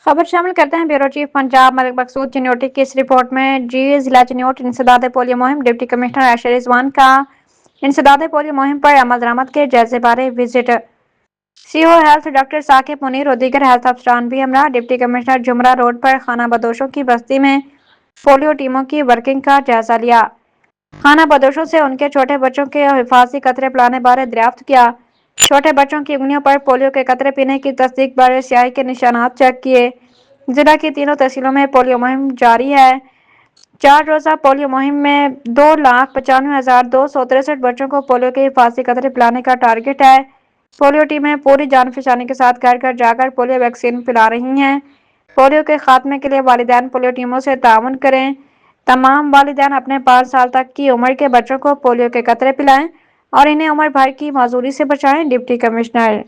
खबर शामिल करते हैं ब्यूरो चीफ पंजाब मलिक मकसूद चिन्योटी की इस रिपोर्ट में। जिला चिन्योट इंसदाद पोलियो मुहिम डिप्टी कमिश्नर आयशा रिजवान का इंसदाद पोलियो मुहिम पर अमल दरामद के जायजे बारे visit. CO health doctor Saqib Munir और दीगर हेल्थ अफसरान भी हमरा। डिप्टी कमिश्नर जुमरा रोड पर खाना बदोशों की बस्ती में पोलियो टीमों की वर्किंग का जायजा लिया। खाना बदोशों से उनके छोटे बच्चों के हिफाजती कतरे पिलाने बारे दरियाफ्त किया। छोटे बच्चों की उंगलियों पर पोलियो के कतरे पीने की तस्दीक बारे स्याही के निशानात चेक किए। जिला की तीनों तहसीलों में पोलियो मुहिम जारी है। 4 रोजा पोलियो मुहिम में 2,95,263 बच्चों को पोलियो के हिफाजती कतरे पिलाने का टारगेट है। पोलियो टीमें पूरी जान फशानी के साथ घर घर जाकर पोलियो वैक्सीन पिला रही हैं। पोलियो के खात्मे के लिए वालिदैन पोलियो टीमों से ताउन करें। तमाम वालिदैन अपने 5 साल तक की उम्र के बच्चों को पोलियो के कतरे पिलाएं और इन्हें उम्र भर की माजूरी से बचाएं। Deputy commissioner